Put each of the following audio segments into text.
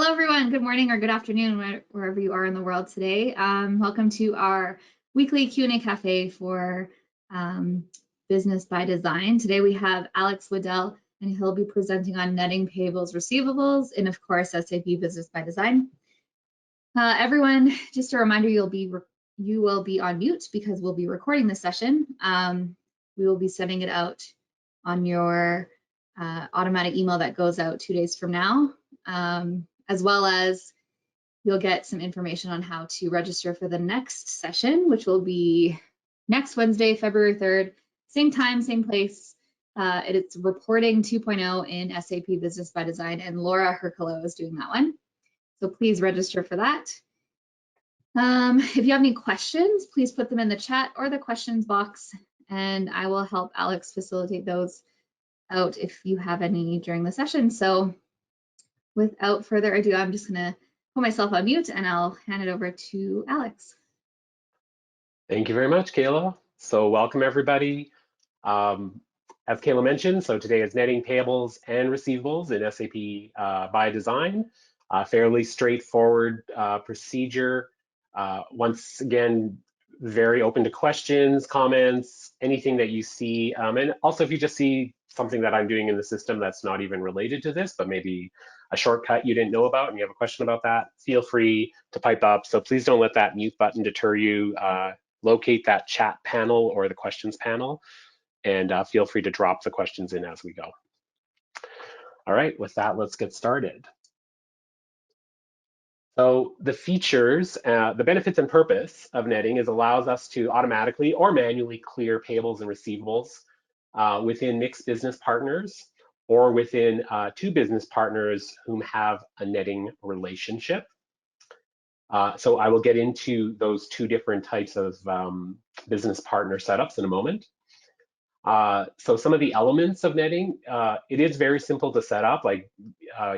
Hello, everyone. Good morning or good afternoon, wherever you are in the world today. Welcome to our weekly Q&A Cafe for Business by Design. Today we have Alex Waddell, and he'll be presenting on netting payables receivables and, of course, SAP Business by Design. Everyone, just a reminder, you will be on mute because we'll be recording this session. We will be sending it out on your automatic email that goes out 2 days from now. As well as you'll get some information on how to register for the next session, which will be next Wednesday, February 3rd, same time, same place. It's reporting 2.0 in SAP Business by Design, and Laura Herculo is doing that one. So please register for that. If you have any questions, please put them in the chat or the questions box, and I will help Alex facilitate those out if you have any during the session. So without further ado, I'm just going to put myself on mute and I'll hand it over to Alex. Thank you very much, Kayla. So welcome everybody. As Kayla mentioned, so today is netting payables and receivables in SAP by Design. Fairly straightforward procedure. Once again, very open to questions, comments, anything that you see. And also if you just see something that I'm doing in the system that's not even related to this, but maybe a shortcut you didn't know about and you have a question about that, feel free to pipe up. So please don't let that mute button deter you. Locate that chat panel or the questions panel, and feel free to drop the questions in as we go. All right, with that, let's get started. So the features, the benefits and purpose of netting is allows us to automatically or manually clear payables and receivables within mixed business partners or within two business partners whom have a netting relationship. So I will get into those two different types of business partner setups in a moment. So some of the elements of netting, it is very simple to set up. Like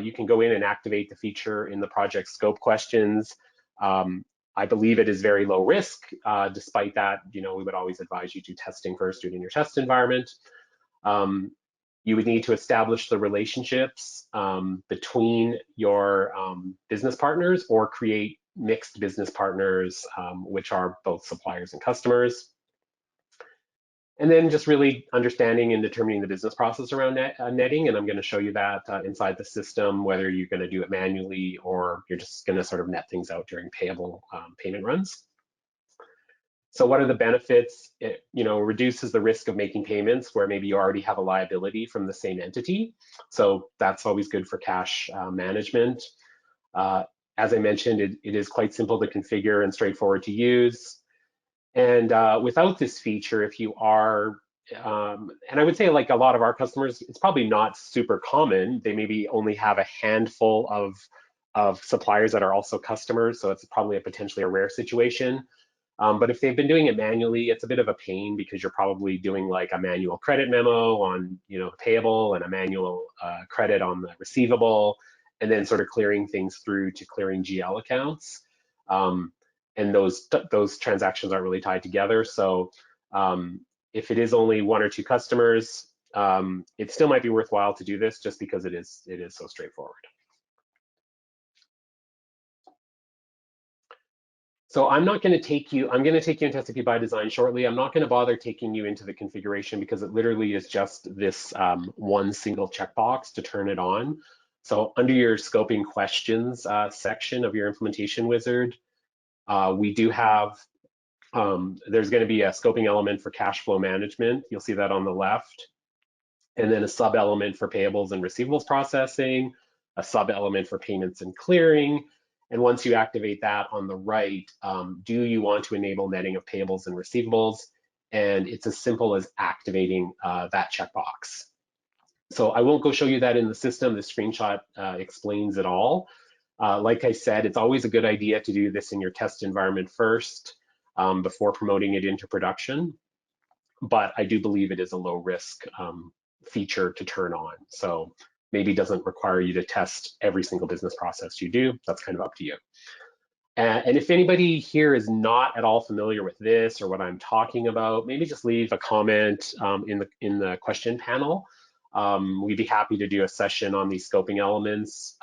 you can go in and activate the feature in the project scope questions. I believe it is very low risk. Despite that, we would always advise you do testing first, do it in your test environment. You would need to establish the relationships between your business partners or create mixed business partners, which are both suppliers and customers. And then just really understanding and determining the business process around netting. And I'm going to show you that inside the system, whether you're going to do it manually or you're just going to sort of net things out during payable payment runs. So what are the benefits? It reduces the risk of making payments where maybe you already have a liability from the same entity. So that's always good for cash management. As I mentioned, it is quite simple to configure and straightforward to use. And without this feature, if you are, and I would say like a lot of our customers, it's probably not super common. They maybe only have a handful of suppliers that are also customers. So it's probably potentially a rare situation. But if they've been doing it manually, it's a bit of a pain because you're probably doing like a manual credit memo on the payable and a manual credit on the receivable, and then sort of clearing things through to clearing GL accounts. And those transactions aren't really tied together. So if it is only one or two customers, it still might be worthwhile to do this just because it is so straightforward. So I'm going to take you into SAP by Design shortly. I'm not going to bother taking you into the configuration because it literally is just this one single checkbox to turn it on. So under your scoping questions section of your implementation wizard, we do have, there's going to be a scoping element for cash flow management. You'll see that on the left. And then a sub element for payables and receivables processing, a sub element for payments and clearing. And once you activate that on the right, do you want to enable netting of payables and receivables? And it's as simple as activating that checkbox. So I won't go show you that in the system. The screenshot explains it all. Like I said, it's always a good idea to do this in your test environment first before promoting it into production. But I do believe it is a low risk feature to turn on. So maybe doesn't require you to test every single business process you do. That's kind of up to you. And if anybody here is not at all familiar with this or what I'm talking about, maybe just leave a comment in the question panel. We'd be happy to do a session on these scoping elements.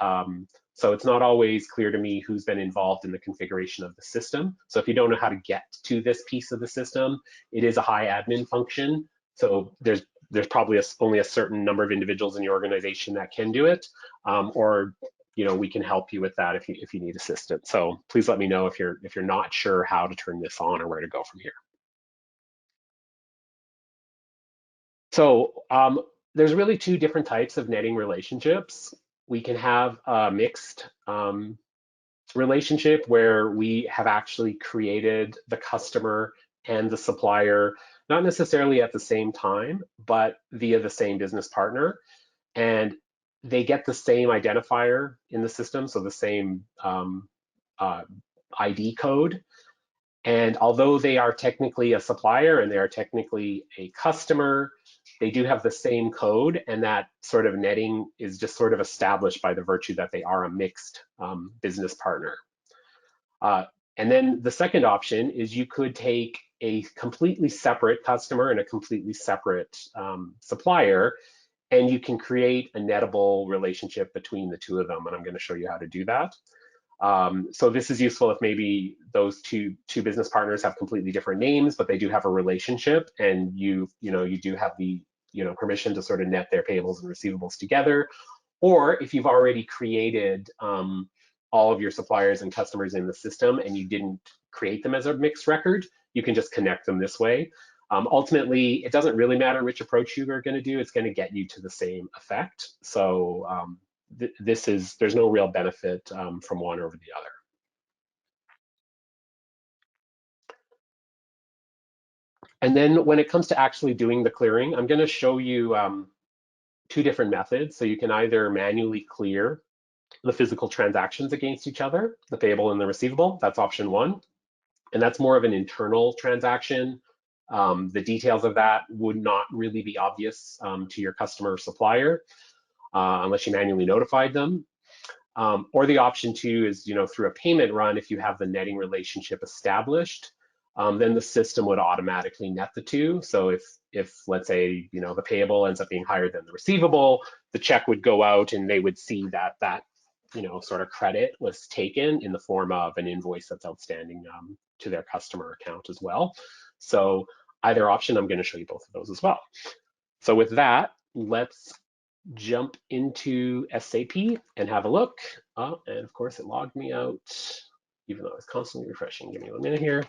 So it's not always clear to me who's been involved in the configuration of the system. So if you don't know how to get to this piece of the system, it is a high admin function. So there's probably only a certain number of individuals in your organization that can do it, or we can help you with that if you need assistance. So please let me know if you're not sure how to turn this on or where to go from here. So there's really two different types of netting relationships. We can have a mixed relationship where we have actually created the customer and the supplier, not necessarily at the same time, but via the same business partner. And they get the same identifier in the system, so the same ID code. And although they are technically a supplier and they are technically a customer, they do have the same code, and that sort of netting is just sort of established by the virtue that they are a mixed business partner. And then the second option is you could take a completely separate customer and a completely separate supplier, and you can create a nettable relationship between the two of them. And I'm going to show you how to do that. So this is useful if maybe those two business partners have completely different names, but they do have a relationship, and you do have the permission to sort of net their payables and receivables together. Or if you've already created all of your suppliers and customers in the system and you didn't create them as a mixed record, you can just connect them this way. Ultimately, it doesn't really matter which approach you are going to do. It's going to get you to the same effect. So there's no real benefit from one over the other. And then when it comes to actually doing the clearing, I'm going to show you two different methods. So you can either manually clear the physical transactions against each other, the payable and the receivable. That's option one. And that's more of an internal transaction. The details of that would not really be obvious to your customer or supplier unless you manually notified them. Or the option two is, through a payment run, if you have the netting relationship established, then the system would automatically net the two. So if let's say, the payable ends up being higher than the receivable, the check would go out and they would see that sort of credit was taken in the form of an invoice that's outstanding to their customer account as well. So either option, I'm going to show you both of those as well. So with that, let's jump into SAP and have a look. And of course, it logged me out, even though it's constantly refreshing. Give me a minute here.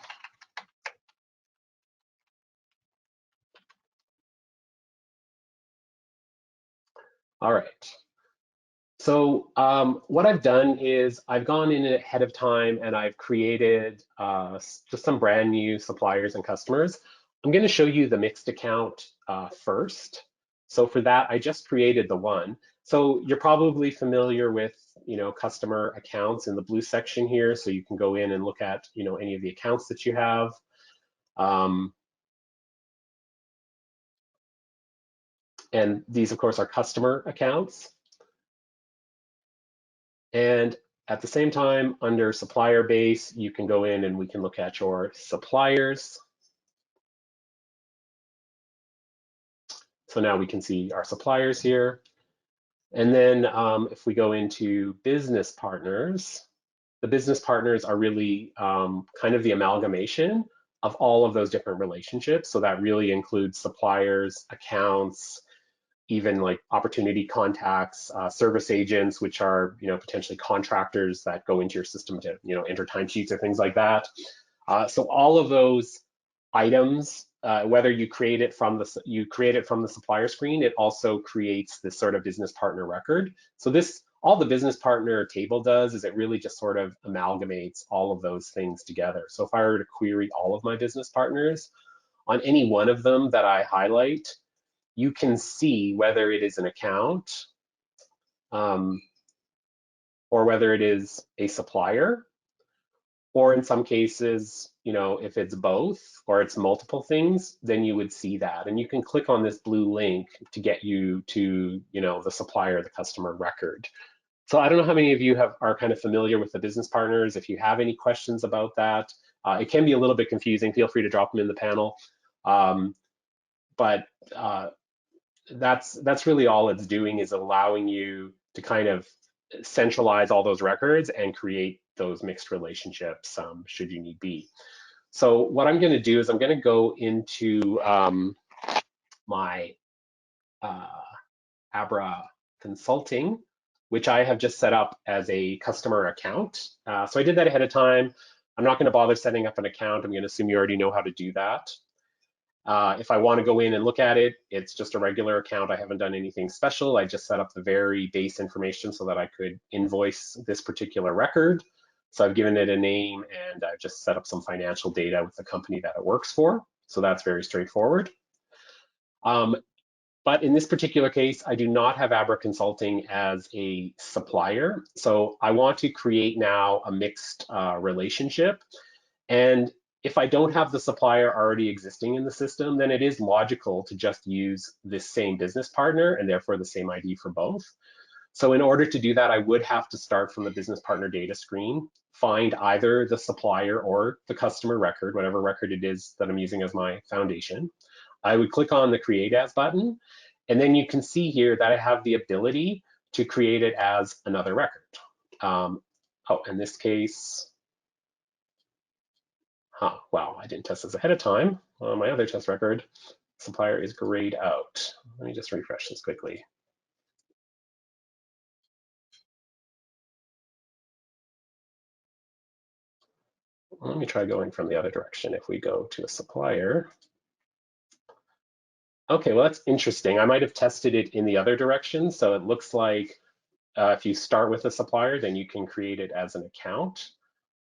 All right. So what I've done is I've gone in ahead of time and I've created just some brand new suppliers and customers. I'm going to show you the mixed account first. So for that, I just created the one. So you're probably familiar with, customer accounts in the blue section here. So you can go in and look at, any of the accounts that you have. And these, of course, are customer accounts. And at the same time, under supplier base, you can go in and we can look at your suppliers. So now we can see our suppliers here. And then if we go into business partners, the business partners are really kind of the amalgamation of all of those different relationships. So that really includes suppliers, accounts, even like opportunity contacts, service agents, which are potentially contractors that go into your system to enter timesheets or things like that. So all of those items, whether you create it from the supplier screen, it also creates this sort of business partner record. So all the business partner table does is it really just sort of amalgamates all of those things together. So if I were to query all of my business partners, on any one of them that I highlight, you can see whether it is an account or whether it is a supplier, or in some cases, if it's both or it's multiple things, then you would see that. And you can click on this blue link to get you to, the supplier, the customer record. So I don't know how many of you are kind of familiar with the business partners. If you have any questions about that, it can be a little bit confusing. Feel free to drop them in the panel. But that's really all it's doing, is allowing you to kind of centralize all those records and create those mixed relationships should you need be. So what I'm going to do is I'm going to go into my Abra Consulting, which I have just set up as a customer account. So I did that ahead of time. I'm not going to bother setting up an account. I'm going to assume you already know how to do that. If I want to go in and look at it, it's just a regular account. I haven't done anything special. I just set up the very base information so that I could invoice this particular record. So I've given it a name and I've just set up some financial data with the company that it works for. So that's very straightforward. But in this particular case, I do not have Abra Consulting as a supplier. So I want to create now a mixed relationship. And if I don't have the supplier already existing in the system, then it is logical to just use this same business partner and therefore the same ID for both. So in order to do that, I would have to start from the business partner data screen, find either the supplier or the customer record, whatever record it is that I'm using as my foundation. I would click on the Create As button, and then you can see here that I have the ability to create it as another record. In this case, wow, I didn't test this ahead of time. On my other test record, supplier is grayed out. Let me just refresh this quickly. Let me try going from the other direction. If we go to a supplier. Okay, well, that's interesting. I might have tested it in the other direction. So it looks like if you start with a supplier, then you can create it as an account.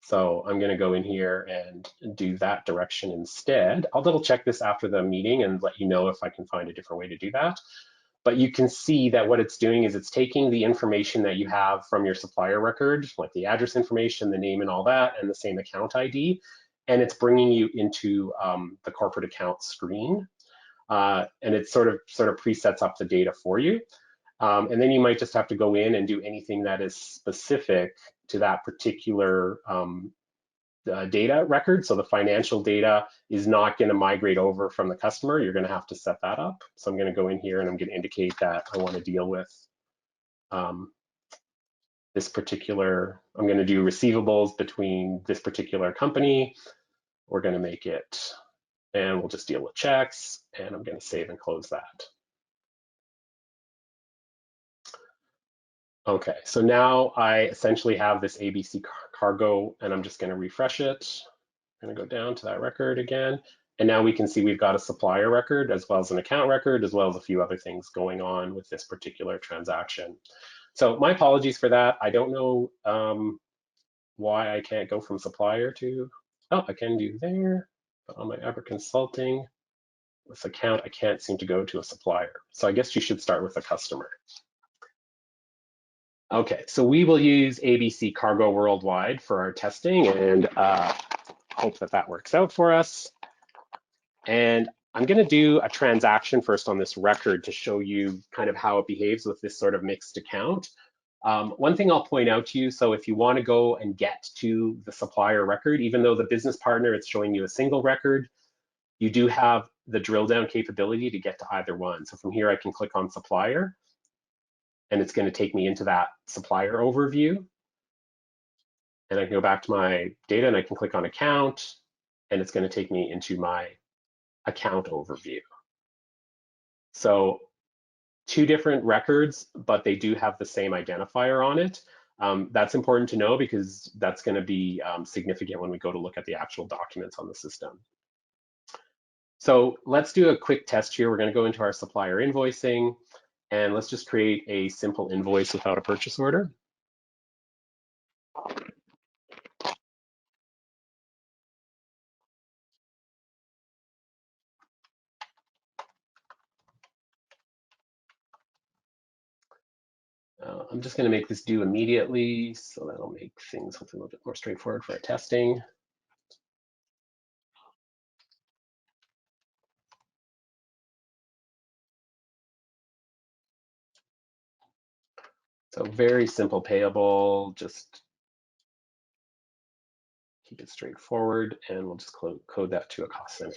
So I'm going to go in here and do that direction instead. I'll double check this after the meeting and let you know if I can find a different way to do that. But you can see that what it's doing is it's taking the information that you have from your supplier record, like the address information, the name and all that, and the same account ID, and it's bringing you into the corporate account screen. And it sort of presets up the data for you. And then you might just have to go in and do anything that is specific to that particular data record. So the financial data is not going to migrate over from the customer. You're going to have to set that up. So I'm going to go in here and I'm going to indicate that I want to deal with this particular, I'm going to do receivables between this particular company. We're going to make it, and we'll just deal with checks, and I'm going to save and close that. Okay, so now I essentially have this ABC cargo, and I'm just going to refresh it. I'm going to go down to that record again, and now we can see we've got a supplier record as well as an account record, as well as a few other things going on with this particular transaction. So my apologies for that. I don't know why I can't go from supplier to, oh, I can do there, but on my Abra Consulting, with account, I can't seem to go to a supplier. So I guess you should start with a customer. Okay, so we will use ABC Cargo Worldwide for our testing and hope that that works out for us. And I'm going to do a transaction first on this record to show you kind of how it behaves with this sort of mixed account. One thing I'll point out to you, so if you want to go and get to the supplier record, even though the business partner, it's showing you a single record, you do have the drill down capability to get to either one. So from here, I can click on supplier, and it's going to take me into that supplier overview. And I can go back to my data and I can click on account, and it's going to take me into my account overview. So two different records, but they do have the same identifier on it. That's important to know because that's going to be significant when we go to look at the actual documents on the system. So let's do a quick test here. We're going to go into our supplier invoicing, and let's just create a simple invoice without a purchase order. I'm just going to make this due immediately, so that'll make things hopefully a little bit more straightforward for our testing. So very simple payable, just keep it straightforward, and we'll just code that to a cost center.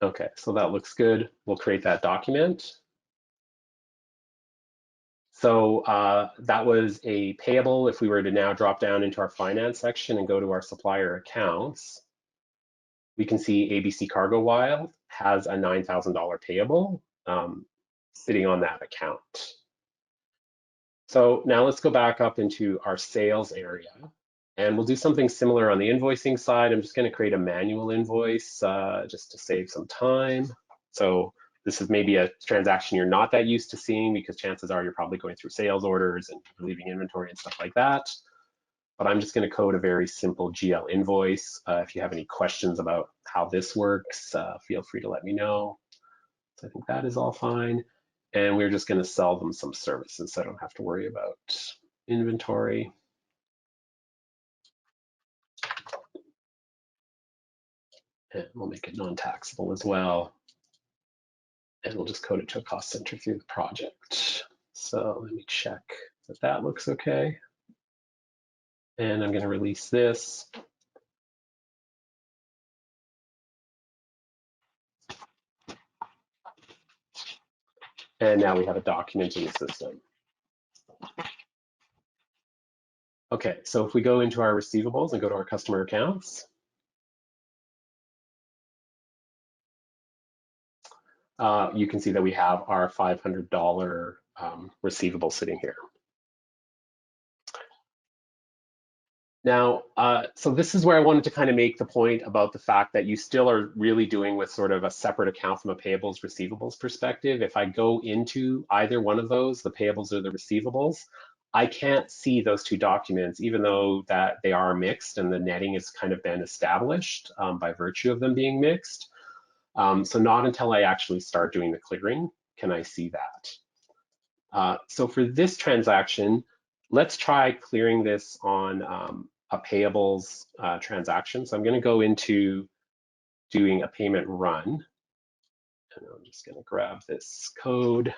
Okay, so that looks good. We'll create that document. So that was a payable. If we were to now drop down into our finance section and go to our supplier accounts, we can see ABC Cargo Wild has a $9,000 payable sitting on that account. So now let's go back up into our sales area and we'll do something similar on the invoicing side. I'm just going to create a manual invoice just to save some time. So this is maybe a transaction you're not that used to seeing because chances are you're probably going through sales orders and leaving inventory and stuff like that. But I'm just going to code a very simple GL invoice. If you have any questions about how this works, feel free to let me know. So I think that is all fine. And we're just going to sell them some services so I don't have to worry about inventory. And we'll make it non-taxable as well. And we'll just code it to a cost center through the project. So let me check that that looks okay. And I'm going to release this. And now we have a document in the system. Okay, so if we go into our receivables and go to our customer accounts, you can see that we have our $500 receivable sitting here. Now, so this is where I wanted to kind of make the point about the fact that you still are really doing with sort of a separate account from a payables receivables perspective. If I go into either one of those, the payables or the receivables, I can't see those two documents, even though that they are mixed and the netting has kind of been established by virtue of them being mixed. So not until I actually start doing the clearing can I see that. So for this transaction, let's try clearing this on a payables transaction. So I'm going to go into doing a payment run. And I'm just going to grab this code.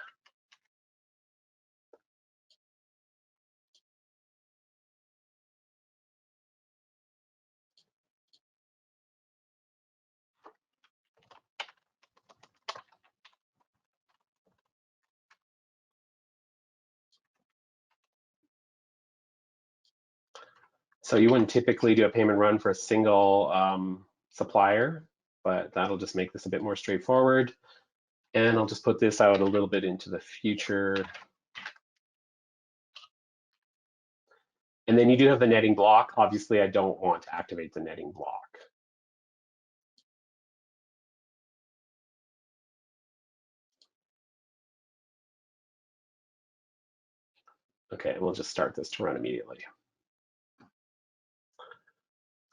So you wouldn't typically do a payment run for a single supplier, but that'll just make this a bit more straightforward. And I'll just put this out a little bit into the future. And then you do have the netting block. Obviously, I don't want to activate the netting block. Okay, we'll just start this to run immediately.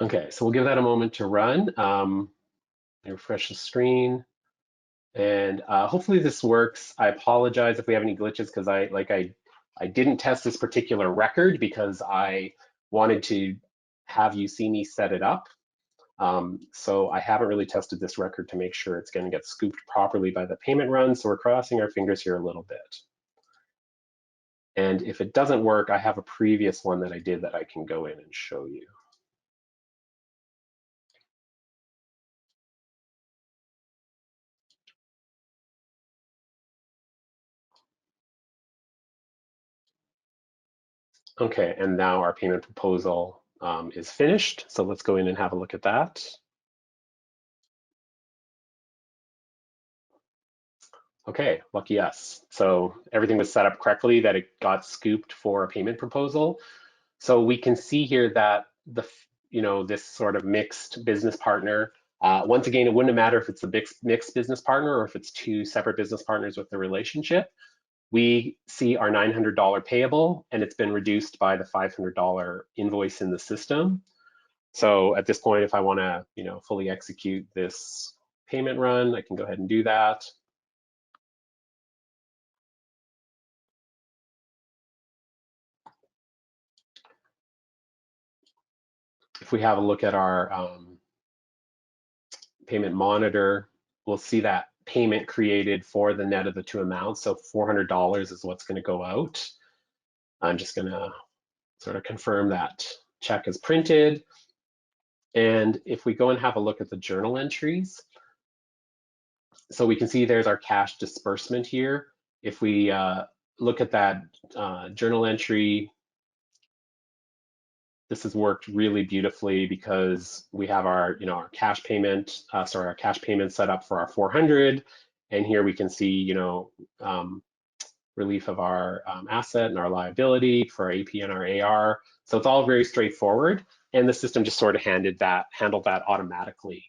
Okay, so we'll give that a moment to run. Refresh the screen. And hopefully this works. I apologize if we have any glitches because I didn't test this particular record because I wanted to have you see me set it up. So I haven't really tested this record to make sure it's going to get scooped properly by the payment run. So we're crossing our fingers here a little bit. And if it doesn't work, I have a previous one that I did that I can go in and show you. Okay, and now our payment proposal is finished. So let's go in and have a look at that. Okay, lucky us. So everything was set up correctly, that it got scooped for a payment proposal. So we can see here that this sort of mixed business partner, once again, it wouldn't matter if it's a mixed business partner or if it's two separate business partners with a relationship. We see our $900 payable and it's been reduced by the $500 invoice in the system. So at this point, if I want to, fully execute this payment run, I can go ahead and do that. If we have a look at our payment monitor, we'll see that payment created for the net of the two amounts. So $400 is what's going to go out. I'm just going to sort of confirm that check is printed. And if we go and have a look at the journal entries, So we can see there's our cash disbursement here. If we look at that journal entry, this has worked really beautifully because we have our, our cash payment, our cash payment set up for our 400, and here we can see, relief of our asset and our liability for our AP and our AR. So it's all very straightforward, and the system just sort of handled that automatically.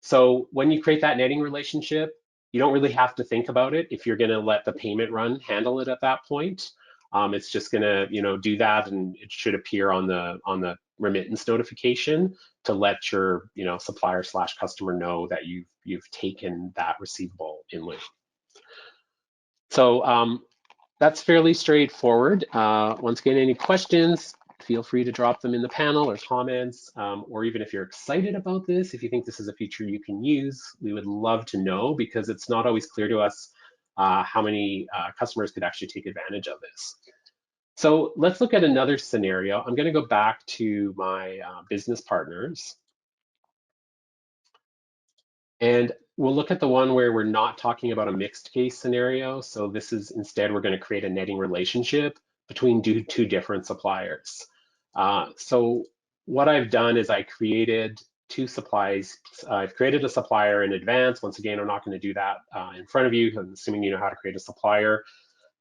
So when you create that netting relationship, you don't really have to think about it if you're going to let the payment run handle it at that point. It's just going to, do that, and it should appear on the remittance notification to let your, supplier/customer know that you've taken that receivable in lieu. So that's fairly straightforward. Once again, any questions, feel free to drop them in the panel or comments, or even if you're excited about this, if you think this is a feature you can use, we would love to know, because it's not always clear to us how many customers could actually take advantage of this. So let's look at another scenario. I'm going to go back to my business partners. And we'll look at the one where we're not talking about a mixed case scenario. So this is instead, we're going to create a netting relationship between two different suppliers. So what I've done is I created two supplies. I've created a supplier in advance. Once again, I'm not going to do that in front of you. I'm assuming you know how to create a supplier.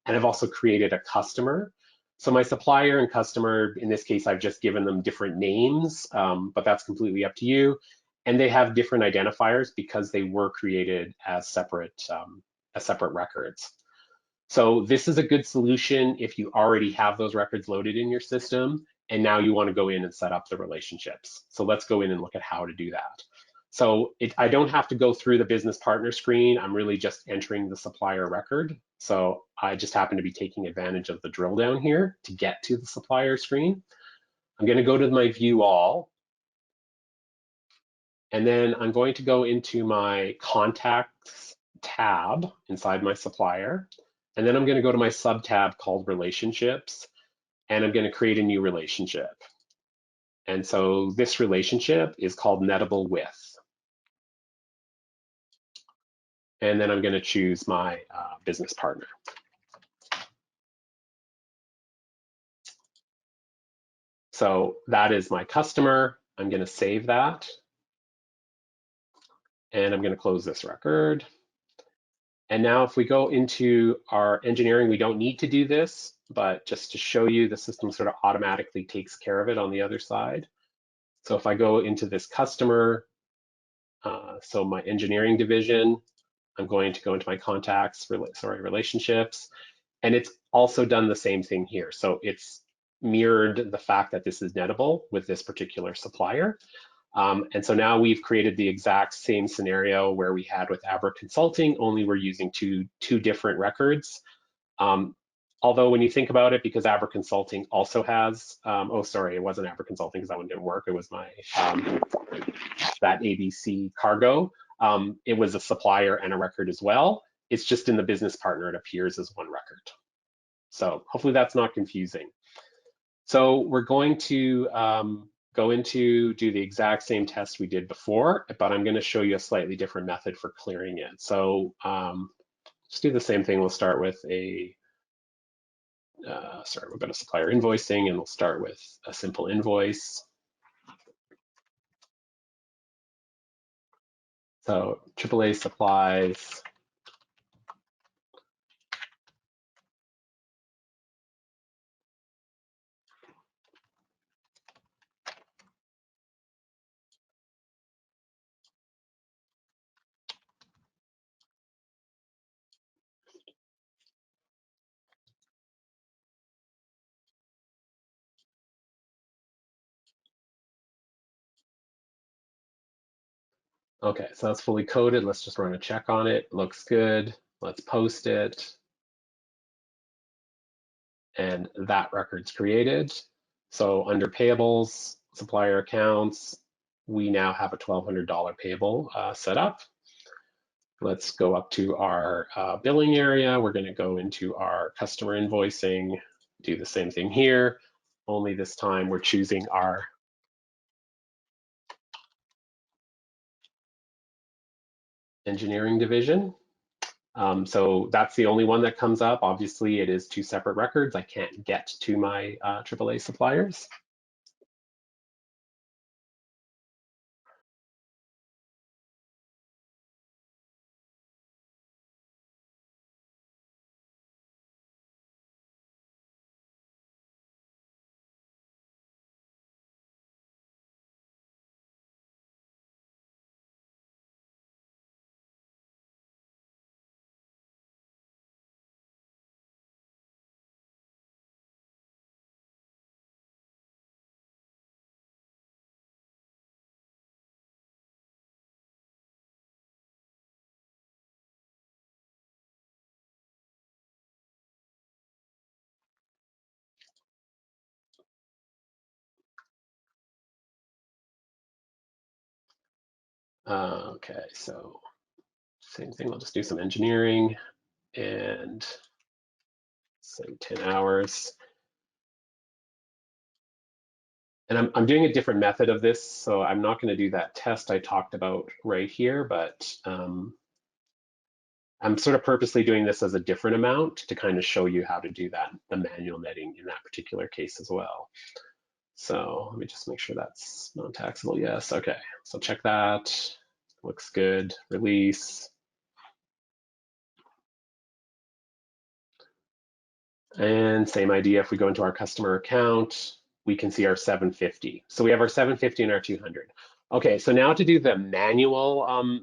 And I've also created a customer. So my supplier and customer, in this case, I've just given them different names, but that's completely up to you. And they have different identifiers because they were created as separate records. So this is a good solution if you already have those records loaded in your system, and now you want to go in and set up the relationships. So let's go in and look at how to do that. So I don't have to go through the business partner screen. I'm really just entering the supplier record. So I just happen to be taking advantage of the drill down here to get to the supplier screen. I'm going to go to my view all. And then I'm going to go into my contacts tab inside my supplier. And then I'm going to go to my sub tab called relationships. And I'm going to create a new relationship. And so this relationship is called nettable with. And then I'm going to choose my business partner. So that is my customer. I'm going to save that. And I'm going to close this record. And now if we go into our engineering, we don't need to do this, but just to show you, the system sort of automatically takes care of it on the other side. So if I go into this customer, so my engineering division, I'm going to go into my contacts, relationships, and it's also done the same thing here. So it's mirrored the fact that this is nettable with this particular supplier. And so now we've created the exact same scenario where we had with Abra Consulting, only we're using two different records. Although when you think about it, because Abra Consulting also has, oh, sorry, it wasn't Abra Consulting because that one didn't work. It was my, that ABC Cargo. It was a supplier and a record as well. It's just in the business partner, it appears as one record. So hopefully that's not confusing. So we're going to go into do the exact same test we did before, but I'm going to show you a slightly different method for clearing it. So just do the same thing. We'll start with we'll go to supplier invoicing, and we'll start with a simple invoice. So AAA supplies. Okay, so that's fully coded. Let's just run a check on it. Looks good. Let's post it. And that record's created. So under payables, supplier accounts, we now have a $1,200 payable set up. Let's go up to our billing area. We're going to go into our customer invoicing, do the same thing here, only this time we're choosing our engineering division. So that's the only one that comes up. Obviously, it is two separate records. I can't get to my AAA suppliers. Okay, so same thing, we'll just do some engineering and say 10 hours. And I'm doing a different method of this, so I'm not going to do that test I talked about right here, but I'm sort of purposely doing this as a different amount to kind of show you how to do that, the manual netting in that particular case as well. So let me just make sure that's non-taxable. Yes, okay. So check that. Looks good. Release. And same idea, if we go into our customer account, we can see our 750. So we have our 750 and our 200. Okay, so now to do the manual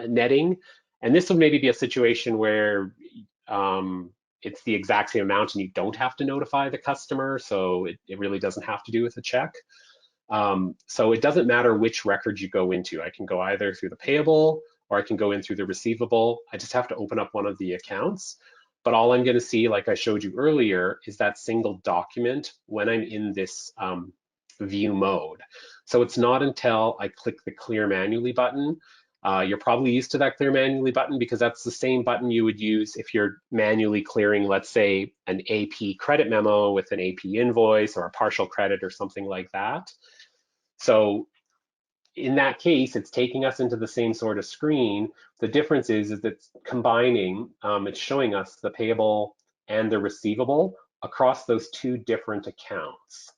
netting, and this would maybe be a situation where it's the exact same amount and you don't have to notify the customer, so it really doesn't have to do with a check. So it doesn't matter which record you go into. I can go either through the payable or I can go in through the receivable. I just have to open up one of the accounts. But all I'm going to see, like I showed you earlier, is that single document when I'm in this view mode. So it's not until I click the clear manually button. You're probably used to that clear manually button because that's the same button you would use if you're manually clearing, let's say, an AP credit memo with an AP invoice or a partial credit or something like that. So in that case, it's taking us into the same sort of screen. The difference is it's combining, it's showing us the payable and the receivable across those two different accounts.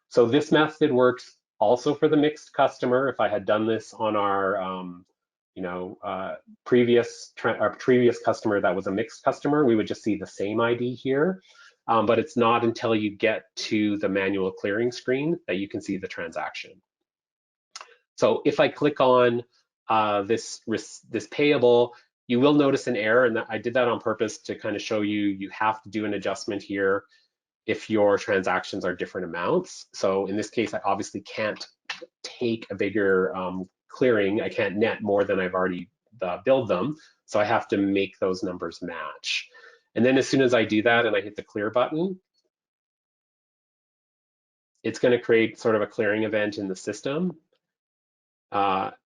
So this method works also for the mixed customer. If I had done this on our previous customer that was a mixed customer, we would just see the same ID here. But it's not until you get to the manual clearing screen that you can see the transaction. So if I click on this payable, you will notice an error, and I did that on purpose to kind of show you have to do an adjustment here if your transactions are different amounts. So in this case, I obviously can't take a bigger clearing. I can't net more than I've already billed them. So I have to make those numbers match. And then as soon as I do that and I hit the clear button, it's going to create sort of a clearing event in the system.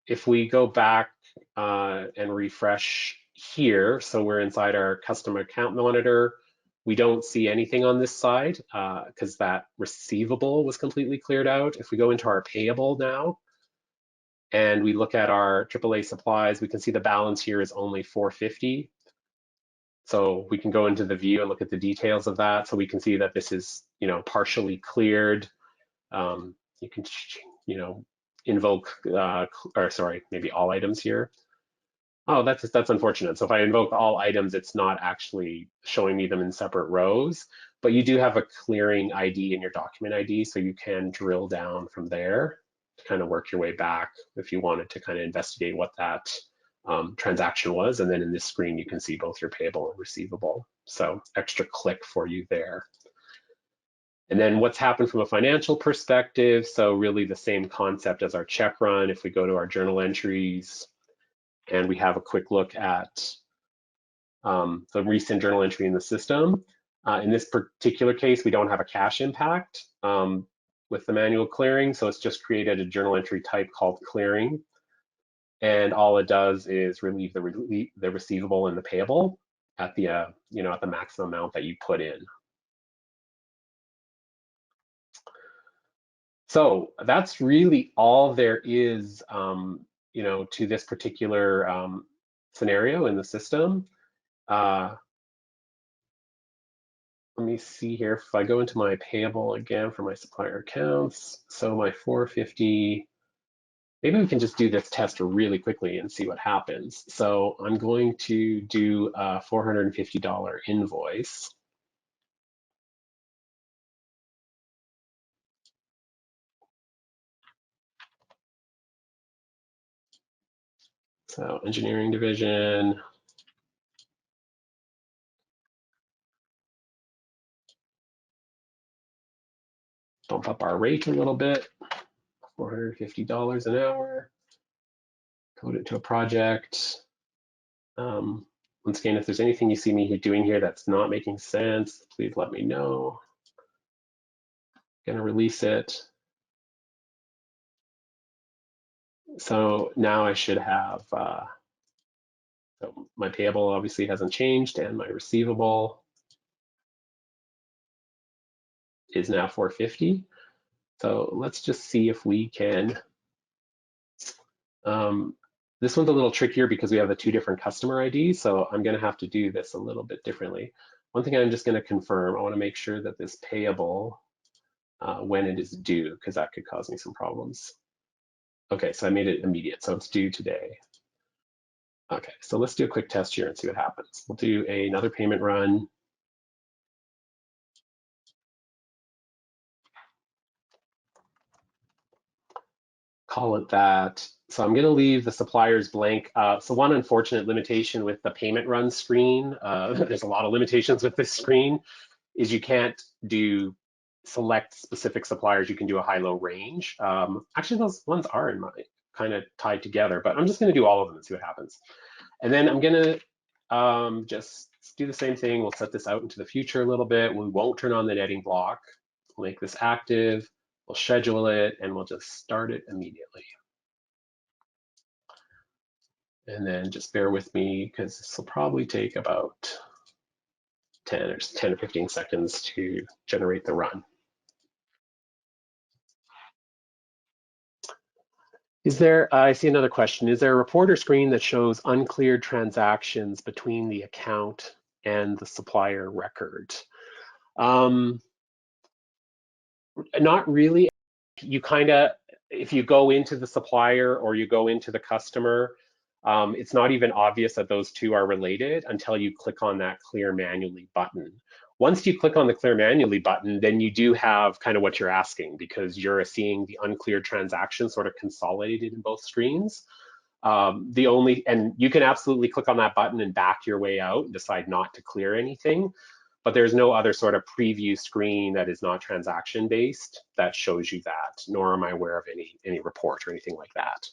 If we go back and refresh here, so we're inside our custom account monitor, we don't see anything on this side because that receivable was completely cleared out. If we go into our payable now and we look at our AAA supplies, we can see the balance here is only 450. So we can go into the view and look at the details of that. So we can see that this is, partially cleared. You can, invoke, or sorry, maybe all items here. Oh, that's unfortunate. So if I invoke all items, it's not actually showing me them in separate rows, but you do have a clearing ID in your document ID, so you can drill down from there to kind of work your way back if you wanted to kind of investigate what that transaction was. And then in this screen, you can see both your payable and receivable. So extra click for you there. And then what's happened from a financial perspective. So really the same concept as our check run. If we go to our journal entries and we have a quick look at the recent journal entry in the system, in this particular case, we don't have a cash impact with the manual clearing. So it's just created a journal entry type called clearing. And all it does is relieve the receivable and the payable at the at the maximum amount that you put in. So that's really all there is to this particular scenario in the system. Let me see here. If I go into my payable again for my supplier accounts, so my 450, maybe we can just do this test really quickly and see what happens. So I'm going to do a $450 invoice. So engineering division. Bump up our rate a little bit, $450 an hour. Code it to a project. Once again, if there's anything you see me doing here that's not making sense, please let me know. Gonna release it. So now I should have, so my payable obviously hasn't changed, and my receivable is now 450. So let's just see if we can, this one's a little trickier because we have the two different customer IDs, so I'm gonna have to do this a little bit differently. One thing I'm just gonna confirm, I wanna make sure that this payable, when it is due, because that could cause me some problems. Okay, so I made it immediate, so it's due today. Okay, so let's do a quick test here and see what happens. We'll do another payment run. Call it that. So I'm going to leave the suppliers blank. So one unfortunate limitation with the payment run screen, there's a lot of limitations with this screen, is you can't do select specific suppliers. You can do a high-low range. Actually, those ones are in my kind of tied together, but I'm just going to do all of them and see what happens. And then I'm going to just do the same thing. We'll set this out into the future a little bit. We won't turn on the netting block. We'll make this active. We'll schedule it, and we'll just start it immediately. And then just bear with me because this will probably take about 10 or 15 seconds to generate the run. I see another question. Is there a report or screen that shows uncleared transactions between the account and the supplier record? Not really. You kind of, if you go into the supplier or you go into the customer, it's not even obvious that those two are related until you click on that clear manually button. Once you click on the clear manually button, then you do have kind of what you're asking because you're seeing the uncleared transactions sort of consolidated in both screens. And you can absolutely click on that button and back your way out and decide not to clear anything, but there's no other sort of preview screen that is not transaction based that shows you that, nor am I aware of any report or anything like that.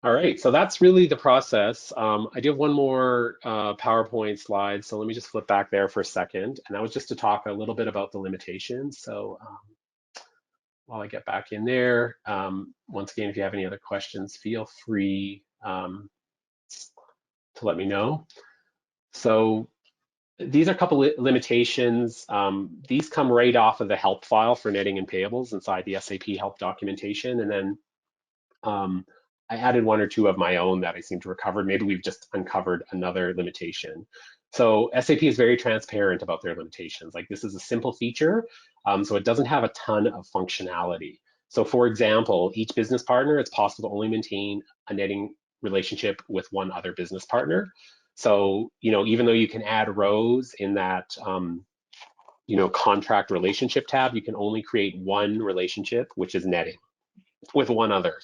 All right, so that's really the process. I do have one more PowerPoint slide, so let me just flip back there for a second. And that was just to talk a little bit about the limitations. So while I get back in there, once again, if you have any other questions, feel free to let me know. So these are a couple limitations. These come right off of the help file for netting and payables inside the SAP help documentation. And then um, I added one or two of my own that I seem to recover. Maybe we've just uncovered another limitation. So SAP is very transparent about their limitations. Like this is a simple feature, so it doesn't have a ton of functionality. So for example, each business partner, it's possible to only maintain a netting relationship with one other business partner. So, even though you can add rows in that, contract relationship tab, you can only create one relationship, which is netting with one other,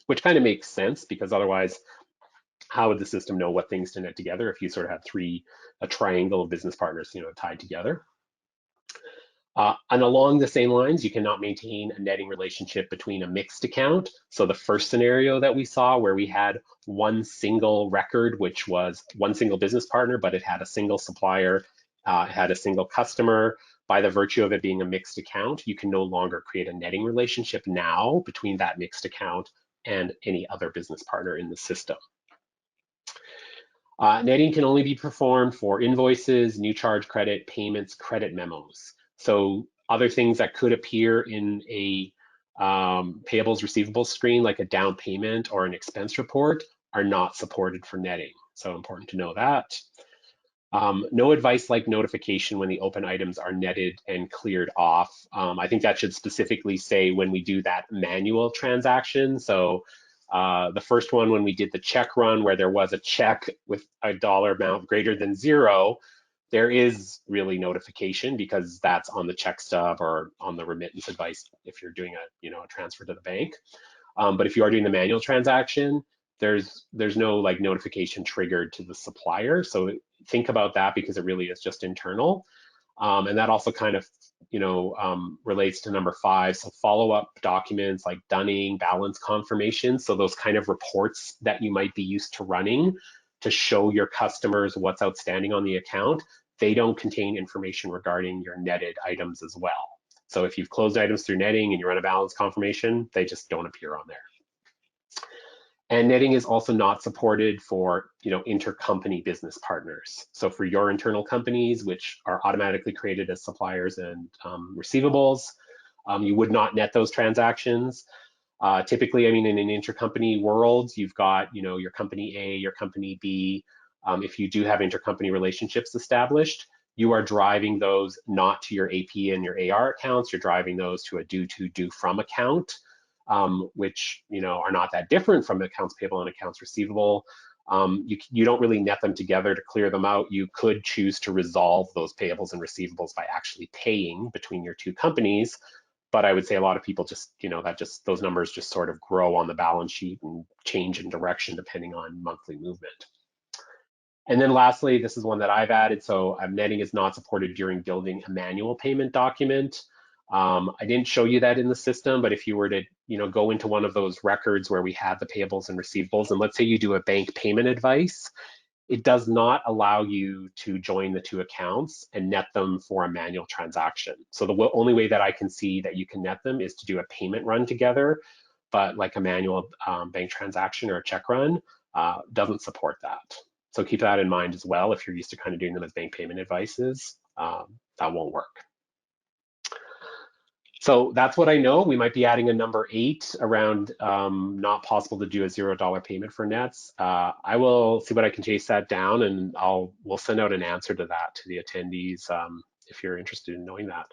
which kind of makes sense because otherwise, how would the system know what things to net together if you sort of had a triangle of business partners, tied together? And along the same lines, you cannot maintain a netting relationship between a mixed account. So the first scenario that we saw where we had one single record, which was one single business partner, but it had a single supplier, had a single customer. By the virtue of it being a mixed account, you can no longer create a netting relationship now between that mixed account and any other business partner in the system. Netting can only be performed for invoices, new charge credit, payments, credit memos. So other things that could appear in a payables receivables screen, like a down payment or an expense report, are not supported for netting. So important to know that. No advice like notification when the open items are netted and cleared off. I think that should specifically say when we do that manual transaction. So the first one, when we did the check run where there was a check with a dollar amount greater than zero, there is really notification because that's on the check stub or on the remittance advice if you're doing a transfer to the bank. But if you are doing the manual transaction, there's no like notification triggered to the supplier. So think about that because it really is just internal. And that also kind of relates to number 5. So follow-up documents like dunning, balance confirmation. So those kind of reports that you might be used to running to show your customers what's outstanding on the account, they don't contain information regarding your netted items as well. So if you've closed items through netting and you run a balance confirmation, they just don't appear on there. And netting is also not supported for intercompany business partners. So for your internal companies, which are automatically created as suppliers and receivables, you would not net those transactions. Typically, in an intercompany world, you've got your company A, your company B. If you do have intercompany relationships established, you are driving those not to your AP and your AR accounts. You're driving those to a due to, due from account. Which are not that different from accounts payable and accounts receivable. You don't really net them together to clear them out. You could choose to resolve those payables and receivables by actually paying between your two companies. But I would say a lot of people just, those numbers just sort of grow on the balance sheet and change in direction depending on monthly movement. And then lastly, this is one that I've added. So netting is not supported during building a manual payment document. I didn't show you that in the system, but if you were to, go into one of those records where we have the payables and receivables, and let's say you do a bank payment advice, it does not allow you to join the two accounts and net them for a manual transaction. So the only way that I can see that you can net them is to do a payment run together, but like a manual bank transaction or a check run doesn't support that. So keep that in mind as well. If you're used to kind of doing them as bank payment advices, that won't work. So that's what I know. We might be adding a number 8 around not possible to do a $0 payment for nets. I will see what I can chase that down, and we'll send out an answer to that to the attendees if you're interested in knowing that.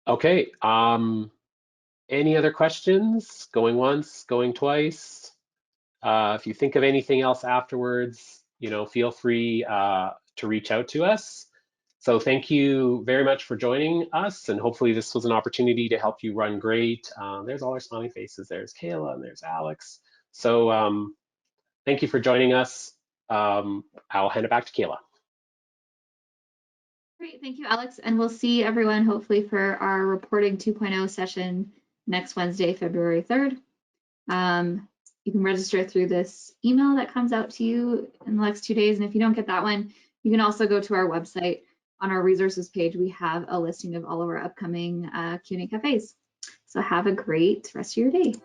Okay. Any other questions? Going once, going twice? If you think of anything else afterwards, feel free to reach out to us. So thank you very much for joining us, and hopefully this was an opportunity to help you run great. There's all our smiling faces. There's Kayla and there's Alex. So thank you for joining us. I'll hand it back to Kayla. Great, thank you, Alex. And we'll see everyone hopefully for our reporting 2.0 session next Wednesday, February 3rd. You can register through this email that comes out to you in the next 2 days. And if you don't get that one, you can also go to our website. On our resources page, we have a listing of all of our upcoming Q&A cafes. So have a great rest of your day.